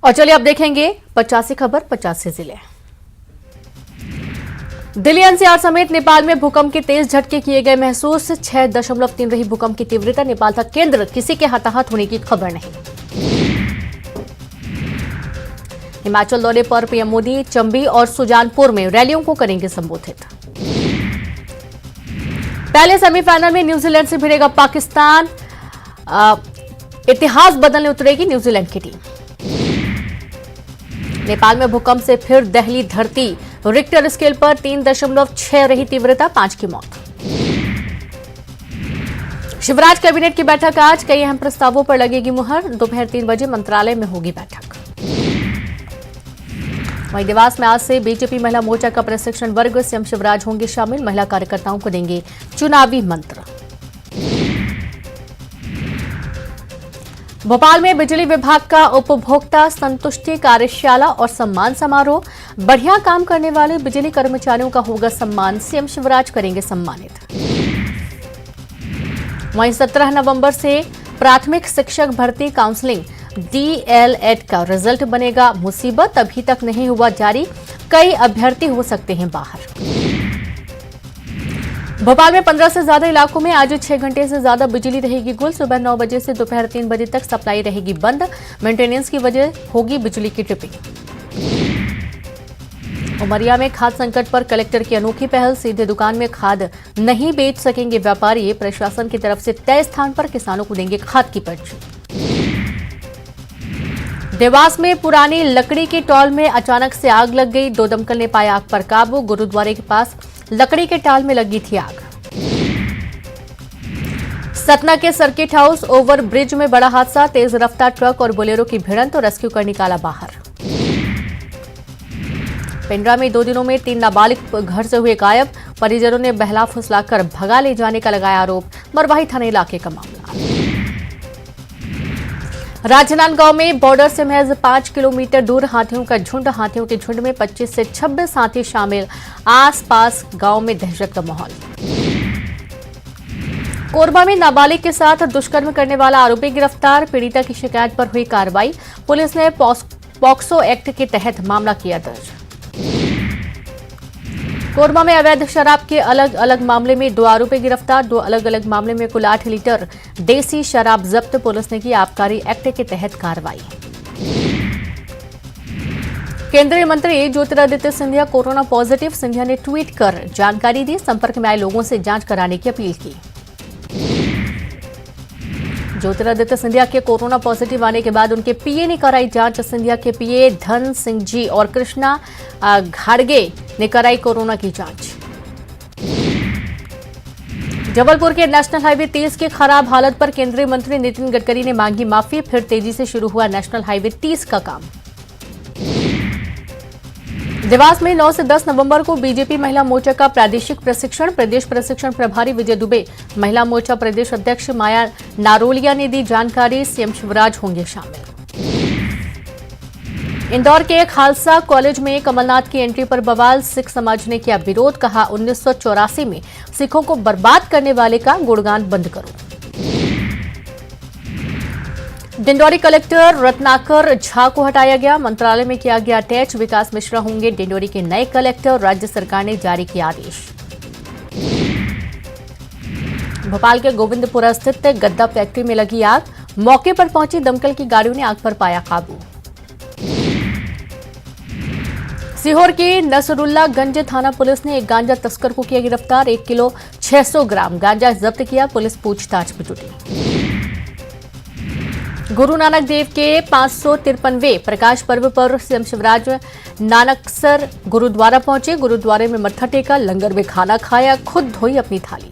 और चलिए अब देखेंगे 50 खबर 50 जिले। दिल्ली एनसीआर समेत नेपाल में भूकंप के तेज झटके किए गए महसूस। 6.3 रही भूकंप की तीव्रता। नेपाल था केंद्र, किसी के हताहत होने की खबर नहीं। हिमाचल दौरे पर पीएम मोदी चंबी और सुजानपुर में रैलियों को करेंगे संबोधित। पहले सेमीफाइनल में न्यूजीलैंड से भिड़ेगा पाकिस्तान। इतिहास बदलने उतरेगी न्यूजीलैंड की टीम। नेपाल में भूकंप से फिर दहली धरती। रिक्टर स्केल पर 3.6 रही तीव्रता, 5 की मौत। शिवराज कैबिनेट की बैठक आज, कई अहम प्रस्तावों पर लगेगी मुहर। दोपहर 3 बजे मंत्रालय में होगी बैठक। वहीं देवास में आज से बीजेपी महिला मोर्चा का प्रशिक्षण वर्ग। सीएम शिवराज होंगे शामिल। महिला कार्यकर्ताओं को देंगे चुनावी मंत्र। भोपाल में बिजली विभाग का उपभोक्ता संतुष्टि कार्यशाला और सम्मान समारोह। बढ़िया काम करने वाले बिजली कर्मचारियों का होगा सम्मान। सीएम शिवराज करेंगे सम्मानित। वहीं 17 नवंबर से प्राथमिक शिक्षक भर्ती काउंसलिंग डीएलएड का रिजल्ट बनेगा मुसीबत। अभी तक नहीं हुआ जारी, कई अभ्यर्थी हो सकते हैं बाहर। भोपाल में 15 से ज्यादा इलाकों में आज 6 घंटे से ज्यादा बिजली रहेगी गुल। सुबह 9 बजे से दोपहर 3 बजे तक सप्लाई रहेगी बंद। मेंटेनेंस की वजह होगी बिजली की ट्रिपिंग। उमरिया में खाद संकट पर कलेक्टर की अनोखी पहल। सीधे दुकान में खाद नहीं बेच सकेंगे व्यापारी। प्रशासन की तरफ से तय स्थान पर किसानों को देंगे खाद की पर्ची। देवास में पुरानी लकड़ी के टॉल में अचानक से आग लग गई। 2 दमकल ने पाया आग पर काबू। गुरुद्वारे के पास लकड़ी के टाल में लगी थी आग। सतना के सर्किट हाउस ओवर ब्रिज में बड़ा हादसा। तेज रफ्तार ट्रक और बोलेरो की भिड़ंत, तो रेस्क्यू कर निकाला बाहर। पिंडरा में 2 दिनों में 3 नाबालिग घर से हुए गायब। परिजनों ने बहला फुसलाकर भगा ले जाने का लगाया आरोप। मरवाही थाना इलाके का मामला। राजनांदगांव में बॉर्डर से महज 5 किलोमीटर दूर हाथियों का झुंड। हाथियों के झुंड में 25 से 26 हाथी शामिल। आसपास गांव में दहशत का माहौल। कोरबा में नाबालिग के साथ दुष्कर्म करने वाला आरोपी गिरफ्तार। पीड़िता की शिकायत पर हुई कार्रवाई। पुलिस ने पॉक्सो एक्ट के तहत मामला किया दर्ज। कोरबा में अवैध शराब के अलग अलग मामले में 2 आरोपी गिरफ्तार। 2 अलग अलग मामले में कुल 8 लीटर देसी शराब जब्त। पुलिस ने की आबकारी एक्ट के तहत कार्रवाई। केंद्रीय मंत्री ज्योतिरादित्य सिंधिया कोरोना पॉजिटिव। सिंधिया ने ट्वीट कर जानकारी दी। संपर्क में आए लोगों से जांच कराने की अपील की। ज्योतिरादित्य सिंधिया के कोरोना पॉजिटिव आने के बाद उनके पीए ने कराई जांच। सिंधिया के पीए धन सिंह जी और कृष्णा घाड़गे ने कराई कोरोना की जांच। जबलपुर के नेशनल हाईवे 30 की खराब हालत पर केंद्रीय मंत्री नितिन गडकरी ने मांगी माफी। फिर तेजी से शुरू हुआ नेशनल हाईवे 30 का काम। देवास में 9 से 10 नवंबर को बीजेपी महिला मोर्चा का प्रादेशिक प्रशिक्षण। प्रदेश प्रशिक्षण प्रभारी विजय दुबे, महिला मोर्चा प्रदेश अध्यक्ष माया नारोलिया ने दी जानकारी। सीएम शिवराज होंगे शामिल। इंदौर के खालसा कॉलेज में कमलनाथ की एंट्री पर बवाल। सिख समाज ने किया विरोध। कहा 1984 में सिखों को बर्बाद करने वाले का गुणगान बंद करो। डिंडौरी कलेक्टर रत्नाकर झा को हटाया गया। मंत्रालय में किया गया अटैच। विकास मिश्रा होंगे डिंडौरी के नए कलेक्टर। राज्य सरकार ने जारी किया आदेश। भोपाल के गोविंदपुरा स्थित गद्दा फैक्ट्री में लगी आग। मौके पर पहुंची दमकल की गाड़ियों ने आग पर पाया काबू। सीहोर के नसरुल्लागंज थाना पुलिस ने एक गांजा तस्कर को किया गिरफ्तार। 1 किलो 600 ग्राम गांजा जब्त किया। पुलिस पूछताछ में जुटी। गुरु नानक देव के 553वें प्रकाश पर्व पर सीएम शिवराज नानकसर गुरुद्वारा पहुंचे। गुरुद्वारे में मत्था टेका, लंगर में खाना खाया, खुद धोई अपनी थाली।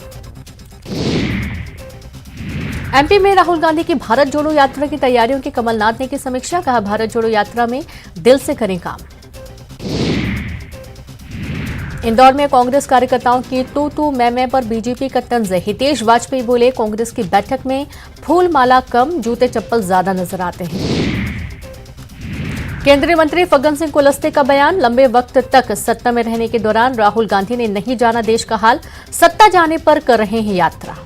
एमपी में राहुल गांधी की भारत जोड़ो यात्रा की तैयारियों की कमलनाथ ने की समीक्षा। कहा भारत जोड़ो यात्रा में दिल से करें काम। इंदौर में कांग्रेस कार्यकर्ताओं की तू मैं पर बीजेपी का तंज। हितेश वाजपेयी बोले कांग्रेस की बैठक में फूल माला कम, जूते चप्पल ज्यादा नजर आते हैं। केंद्रीय मंत्री फग्गन सिंह कुलस्ते का बयान। लंबे वक्त तक सत्ता में रहने के दौरान राहुल गांधी ने नहीं जाना देश का हाल। सत्ता जाने पर कर रहे हैं यात्रा।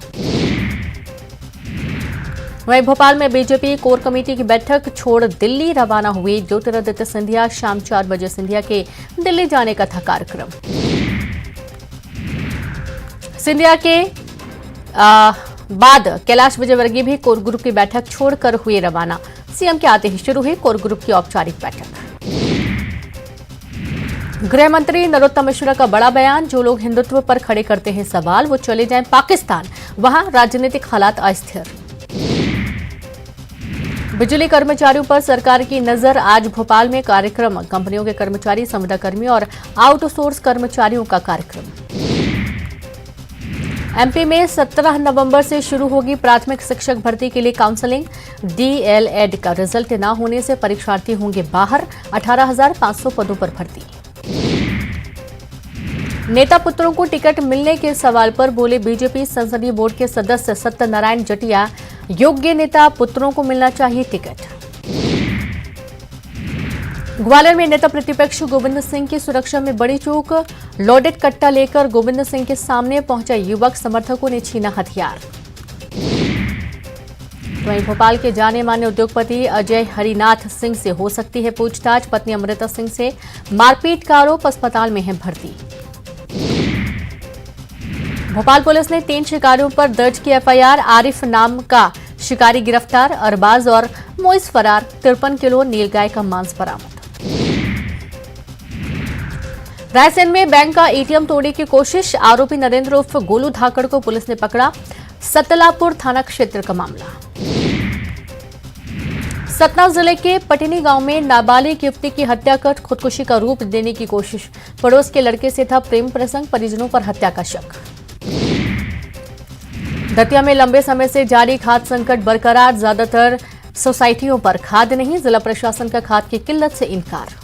वहीं भोपाल में बीजेपी कोर कमेटी की बैठक छोड़ दिल्ली रवाना हुई ज्योतिरादित्य सिंधिया। शाम 4 बजे सिंधिया के दिल्ली जाने का था कार्यक्रम। सिंधिया के बाद कैलाश विजयवर्गीय भी कोर ग्रुप की बैठक छोड़कर हुए रवाना। सीएम के आते ही शुरू हुई कोर ग्रुप की औपचारिक बैठक। गृह मंत्री नरोत्तम मिश्रा का बड़ा बयान। जो लोग हिंदुत्व पर खड़े करते हैं सवाल, वो चले जाएं पाकिस्तान, वहां राजनीतिक हालात अस्थिर। बिजली कर्मचारियों पर सरकार की नजर। आज भोपाल में कार्यक्रम। कंपनियों के कर्मचारी, संविदा कर्मी और आउटसोर्स कर्मचारियों का कार्यक्रम। एमपी में 17 नवंबर से शुरू होगी प्राथमिक शिक्षक भर्ती के लिए काउंसलिंग। डीएलएड का रिजल्ट न होने से परीक्षार्थी होंगे बाहर। 18,500 पदों पर भर्ती। नेता पुत्रों को टिकट मिलने के सवाल पर बोले बीजेपी संसदीय बोर्ड के सदस्य सत्यनारायण जटिया। योग्य नेता पुत्रों को मिलना चाहिए टिकट। ग्वालियर में नेता प्रतिपक्ष गोविंद सिंह की सुरक्षा में बड़ी चूक। लोडेड कट्टा लेकर गोविंद सिंह के सामने पहुंचा युवक, समर्थकों ने छीना हथियार। वहीं भोपाल के जाने माने उद्योगपति अजय हरिनाथ सिंह से हो सकती है पूछताछ। पत्नी अमृता सिंह से मारपीट का आरोप, अस्पताल में है भर्ती। भोपाल पुलिस ने 3 शिकारियों पर दर्ज की एफआईआर। आरिफ नाम का शिकारी गिरफ्तार, अरबाज और मोइस फरार। 53 किलो नीलगाय का मांस बरामद। रायसेन में बैंक का एटीएम तोड़ने की कोशिश। आरोपी नरेंद्र उर्फ गोलू धाकड़ को पुलिस ने पकड़ा। सतलापुर थाना क्षेत्र का मामला। सतना जिले के पटिनी गांव में नाबालिग युवती की हत्या कर खुदकुशी का रूप देने की कोशिश। पड़ोस के लड़के से था प्रेम प्रसंग, परिजनों पर हत्या का शक। दतिया में लंबे समय से जारी खाद्य संकट बरकरार। ज्यादातर सोसाइटियों पर खाद नहीं, जिला प्रशासन का खाद की किल्लत से इनकार।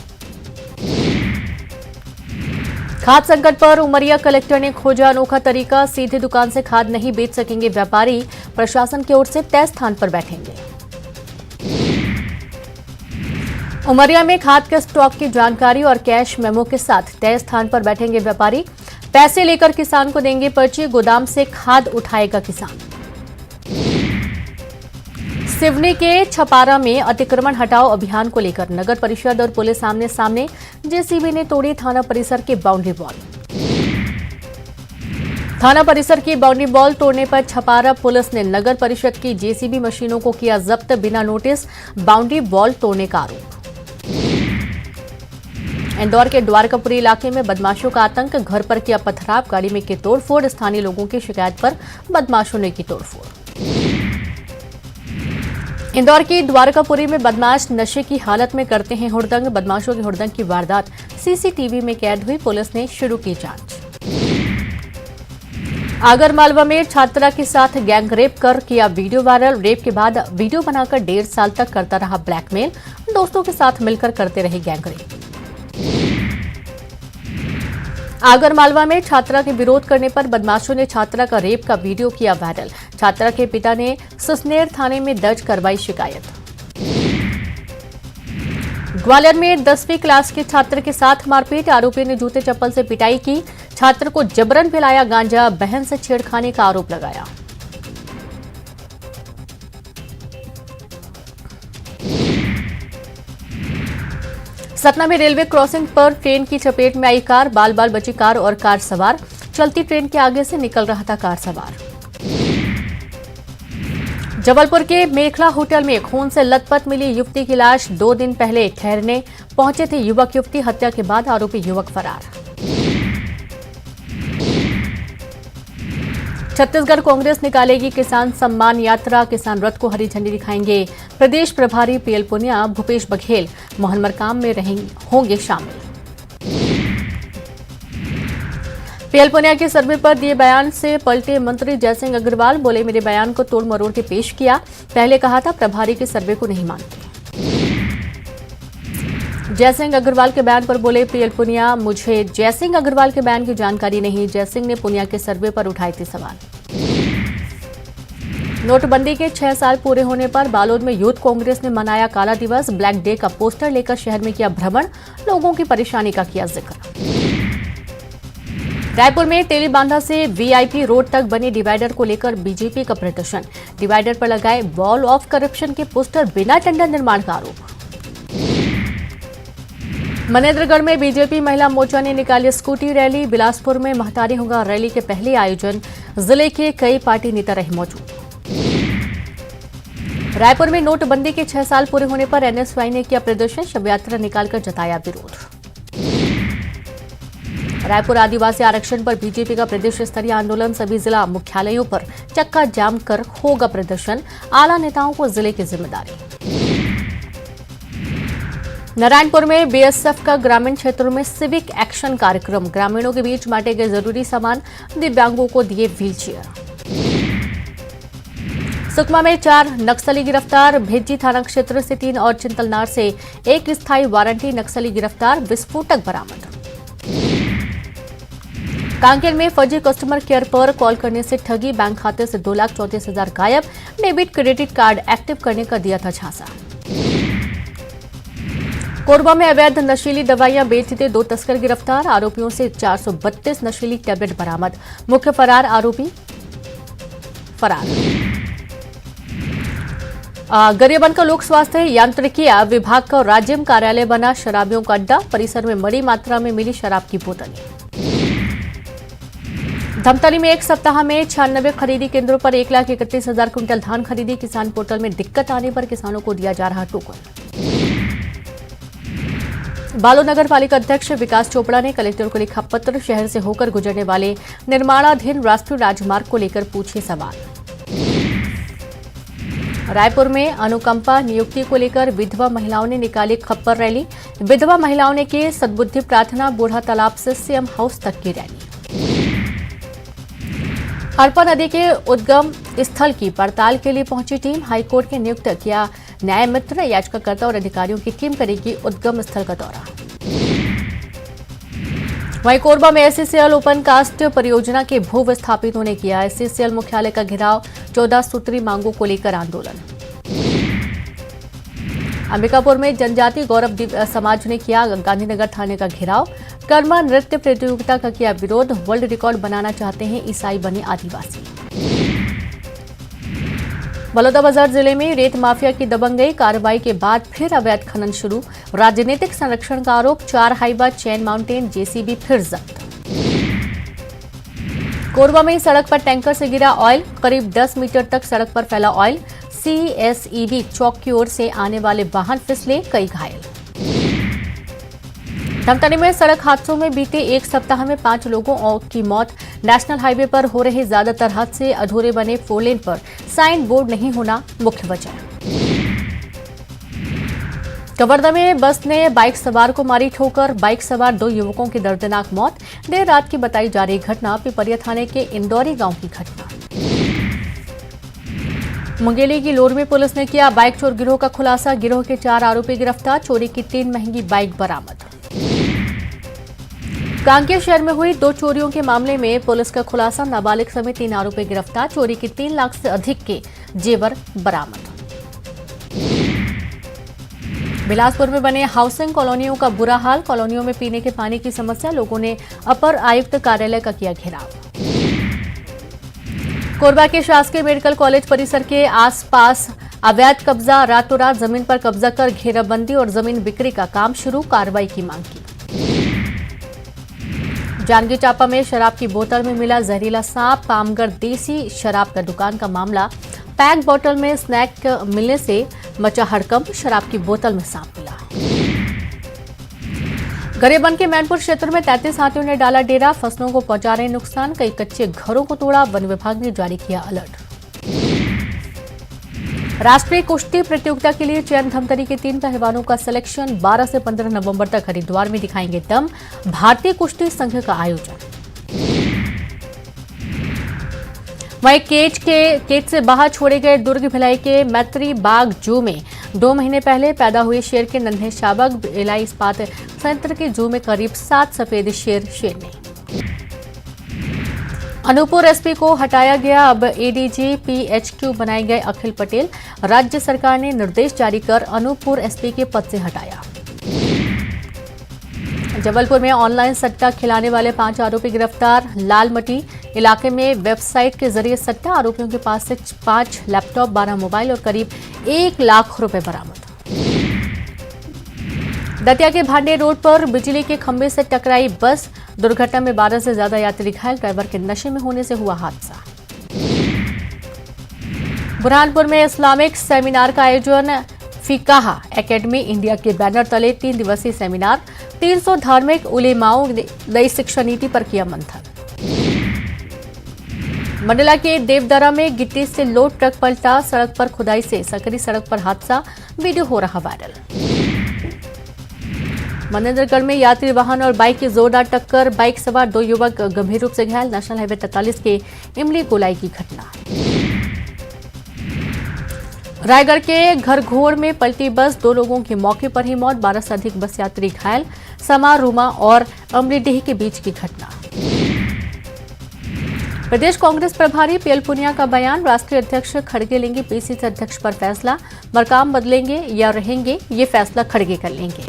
खाद संकट पर उमरिया कलेक्टर ने खोजा अनोखा तरीका। सीधे दुकान से खाद नहीं बेच सकेंगे व्यापारी। प्रशासन की ओर से तय स्थान पर बैठेंगे। उमरिया में खाद के स्टॉक की जानकारी और कैश मेमो के साथ तय स्थान पर बैठेंगे व्यापारी। पैसे लेकर किसान को देंगे पर्ची। गोदाम से खाद उठाएगा किसान। सिवनी के छपारा में अतिक्रमण हटाओ अभियान को लेकर नगर परिषद और पुलिस आमने सामने। जेसीबी ने तोड़ी थाना परिसर की बाउंड्री वॉल। थाना परिसर की बाउंड्री वॉल तोड़ने पर छपारा पुलिस ने नगर परिषद की जेसीबी मशीनों को किया जब्त। बिना नोटिस बाउंड्री वॉल तोड़ने का आरोप। इंदौर के द्वारकापुरी इलाके में बदमाशों का आतंक। घर पर किया पथराव, गाड़ी में की तोड़फोड़। स्थानीय लोगों की शिकायत पर बदमाशों ने की तोड़फोड़। इंदौर की द्वारकापुरी में बदमाश नशे की हालत में करते हैं हुड़दंग। बदमाशों की हुड़दंग की वारदात सीसीटीवी में कैद हुई। पुलिस ने शुरू की जांच। आगरमालवा में छात्रा के साथ गैंग रेप कर किया वीडियो वायरल। रेप के बाद वीडियो बनाकर 1.5 साल तक करता रहा ब्लैकमेल। दोस्तों के साथ मिलकर करते रहे गैंग रेप। आगरमालवा में छात्रा के विरोध करने पर बदमाशों ने छात्रा का रेप का वीडियो किया वायरल। छात्रा के पिता ने सुसनेर थाने में दर्ज करवाई शिकायत। ग्वालियर में 10वीं क्लास के छात्र के साथ मारपीट। आरोपी ने जूते चप्पल से पिटाई की। छात्र को जबरन पिलाया गांजा। बहन से छेड़खानी का आरोप लगाया। सतना में रेलवे क्रॉसिंग पर ट्रेन की चपेट में आई कार। बाल बाल बची कार और कार सवार। चलती ट्रेन के आगे से निकल रहा था कार सवार। जबलपुर के मेखला होटल में खून से लथपथ मिली युवती की लाश। 2 दिन पहले ठहरने पहुंचे थे युवक युवती। हत्या के बाद आरोपी युवक फरार। छत्तीसगढ़ कांग्रेस निकालेगी किसान सम्मान यात्रा। किसान रथ को हरी झंडी दिखाएंगे प्रदेश प्रभारी पीएल पुनिया। भूपेश बघेल मोहन मरकाम में होंगे शामिल। पीएल पुनिया के सर्वे पर दिए बयान से पलटे मंत्री जयसिंह अग्रवाल। बोले मेरे बयान को तोड़ मरोड़ के पेश किया। पहले कहा था प्रभारी के सर्वे को नहीं मानते। जयसिंह अग्रवाल के बयान पर बोले पीएल पुनिया, मुझे जयसिंह अग्रवाल के बयान की जानकारी नहीं। जयसिंह ने पुनिया के सर्वे पर उठाए थे सवाल। नोटबंदी के 6 साल पूरे होने पर बालोद में यूथ कांग्रेस ने मनाया काला दिवस। ब्लैक डे का पोस्टर लेकर शहर में किया भ्रमण। लोगों की परेशानी का किया जिक्र। रायपुर में तेलीबांधा से वीआईपी रोड तक बने डिवाइडर को लेकर बीजेपी का प्रदर्शन। डिवाइडर पर लगाए वॉल ऑफ करप्शन के पोस्टर, बिना टेंडर निर्माण का आरोप। मनेन्द्रगढ़ में बीजेपी महिला मोर्चा ने निकाली स्कूटी रैली। बिलासपुर में महतारी होगा रैली के पहले आयोजन। जिले के कई पार्टी नेता रहे मौजूद। रायपुर में नोटबंदी के 6 साल पूरे होने पर एनएसवाई ने किया प्रदर्शन। शव यात्रा निकालकर जताया विरोध। रायपुर आदिवासी आरक्षण पर बीजेपी का प्रदेश स्तरीय आंदोलन। सभी जिला मुख्यालयों पर चक्का जाम कर होगा प्रदर्शन। आला नेताओं को जिले की जिम्मेदारी। नारायणपुर में बीएसएफ का ग्रामीण क्षेत्रों में सिविक एक्शन कार्यक्रम। ग्रामीणों के बीच बांटे गए जरूरी सामान, दिव्यांगों को दिए व्हीलचेयर। सुकमा में 4 नक्सली गिरफ्तार। भेज्जी थाना क्षेत्र से 3 और चिंतलनार से 1 स्थायी वारंटी नक्सली गिरफ्तार। विस्फोटक बरामद। कांकेर में फर्जी कस्टमर केयर पर कॉल करने से ठगी। बैंक खाते से 2,34,000 गायब। डेबिट क्रेडिट कार्ड एक्टिव करने का दिया था झांसा। कोरबा में अवैध नशीली दवाइयां बेचते 2 तस्कर गिरफ्तार। आरोपियों से 432 नशीली टैबलेट बरामद। मुख्य फरार आरोपी फरार। गरियाबंद का लोक स्वास्थ्य यांत्रिकीय विभाग का राज्य कार्यालय बना शराबियों का अड्डा। परिसर में बड़ी मात्रा में मिली शराब की बोतलें। धमतरी में 1 सप्ताह में 96 खरीदी केंद्रों पर 1,31,000 क्विंटल धान खरीदी। किसान पोर्टल में दिक्कत आने पर किसानों को दिया जा रहा टोकन। बालोद नगर पालिका अध्यक्ष विकास चोपड़ा ने कलेक्टर को लिखा पत्र। शहर से होकर गुजरने वाले निर्माणाधीन राष्ट्रीय राजमार्ग को लेकर पूछे सवाल। रायपुर में अनुकंपा नियुक्ति को लेकर विधवा महिलाओं ने निकाली खप्पर रैली। विधवा महिलाओं ने की सद्बुद्धि प्रार्थना। बूढ़ा तालाब से सीएम हाउस तक की रैली। हरपा नदी के उद्गम स्थल की पड़ताल के लिए पहुंची टीम। हाईकोर्ट के नियुक्त किया न्याय मित्र। याचिकाकर्ता और अधिकारियों की टीम करेगी उद्गम स्थल का दौरा। वहीं कोरबा में एससीसीएल ओपन कास्ट परियोजना के भू विस्थापितों ने किया एससीसीएल मुख्यालय का घेराव। 14 सूत्री मांगों को लेकर आंदोलन। अंबिकापुर में जनजाति गौरव समाज ने किया गांधीनगर थाने का घेराव। कर्मा नृत्य प्रतियोगिता का किया विरोध। वर्ल्ड रिकॉर्ड बनाना चाहते हैं ईसाई बने आदिवासी। बलौदाबाजार जिले में रेत माफिया की दबंगई। कार्रवाई के बाद फिर अवैध खनन शुरू। राजनीतिक संरक्षण का आरोप। 4 हाइबा चैन माउंटेन जेसीबी फिर जब्त। कोरबा में सड़क पर टैंकर से गिरा ऑयल। करीब 10 मीटर तक सड़क पर फैला ऑयल। सीएसईबी चौक की ओर से आने वाले वाहन फिसले, कई घायल। धमतरी में सड़क हादसों में बीते 1 सप्ताह में 5 लोगों की मौत। नेशनल हाईवे पर हो रहे ज्यादातर हादसे अधूरे बने 4 लेन पर साइन बोर्ड नहीं होना मुख्य वजह। कवर्धा में बस ने बाइक सवार को मारी ठोकर। बाइक सवार 2 युवकों की दर्दनाक मौत। देर रात की बताई जा रही घटना पिपरिया थाने के इंदौरी गांव की घटना। मुंगेली की लोर में पुलिस ने किया बाइक चोर गिरोह का खुलासा। गिरोह के 4 आरोपी गिरफ्तार। चोरी की 3 महंगी बाइक बरामद। कांकेर शहर में हुई 2 चोरियों के मामले में पुलिस का खुलासा। नाबालिग समेत 3 आरोपी गिरफ्तार। चोरी की 3 लाख से अधिक के जेवर बरामद। बिलासपुर में बने हाउसिंग कॉलोनियों का बुरा हाल। कॉलोनियों में पीने के पानी की समस्या। लोगों ने अपर आयुक्त कार्यालय का किया घेराव। कोरबा के शासकीय मेडिकल कॉलेज परिसर के आसपास अवैध कब्जा। रातों रात जमीन पर कब्जा कर घेराबंदी और जमीन बिक्री का काम शुरू। कार्रवाई की मांग की। जांजगीर चांपा में शराब की बोतल में मिला जहरीला सांप। पामगढ़ देसी शराब का दुकान का मामला। पैक बोतल में स्नैक मिलने से मचा हड़कंप। शराब की बोतल में सांप मिला। गरियाबंद के मैनपुर क्षेत्र में 33 हाथियों ने डाला डेरा। फसलों को पहुंचा रहे नुकसान। कई कच्चे घरों को तोड़ा। वन विभाग ने जारी किया अलर्ट। राष्ट्रीय कुश्ती प्रतियोगिता के लिए चयन। धमतरी के 3 पहलवानों का सिलेक्शन। 12 से 15 नवंबर तक हरिद्वार में दिखाएंगे दम। भारतीय कुश्ती संघ का आयोजन। वहीं केज से बाहर छोड़े गए दुर्ग भिलाई के मैत्री बाग जू में 2 महीने पहले पैदा हुए शेर के नन्हे शावक। भिलाई इस्पात संयंत्र के जू में करीब 7 सफेद शेरनी। अनूपपुर एसपी को हटाया गया। अब एडीजी पीएचक्यू बनाए गए अखिल पटेल। राज्य सरकार ने निर्देश जारी कर अनूपपुर एसपी के पद से हटाया। जबलपुर में ऑनलाइन सट्टा खिलाने वाले 5 आरोपी गिरफ्तार। लालमटी इलाके में वेबसाइट के जरिए सट्टा, आरोपियों के पास से 5 लैपटॉप, 12 मोबाइल और करीब 1 लाख रुपए बरामद। दतिया के भांडे रोड पर बिजली के खंभे से टकराई बस, दुर्घटना में 12 से ज्यादा यात्री घायल, ड्राइवर के नशे में होने से हुआ हादसा। बुरहानपुर में इस्लामिक सेमिनार का आयोजन, फिकाह एकेडमी इंडिया के बैनर तले 3 दिवसीय सेमिनार, 300 धार्मिक उलेमाओं ने नई शिक्षा नीति पर किया मंथन। मंडला के देवदरा में गिट्टी से लोड ट्रक पलटा, सड़क पर खुदाई से सकरी सड़क पर हादसा, वीडियो हो रहा वायरल। मनेंद्रगढ़ में यात्री वाहन और बाइक की जोरदार टक्कर, बाइक सवार 2 युवक गंभीर रूप से घायल, नेशनल हाईवे 43 के इमली गोलाई की घटना। रायगढ़ के घरघोर में पलटी बस, 2 लोगों की मौके पर ही मौत, 12 से अधिक बस यात्री घायल, समा, रूमा और अमरीडीह के बीच की घटना। प्रदेश कांग्रेस प्रभारी पीएल पुनिया का बयान, राष्ट्रीय अध्यक्ष खड़गे लेंगे पीसीसी अध्यक्ष पर फैसला, मरकाम बदलेंगे या रहेंगे ये फैसला खड़गे कर लेंगे।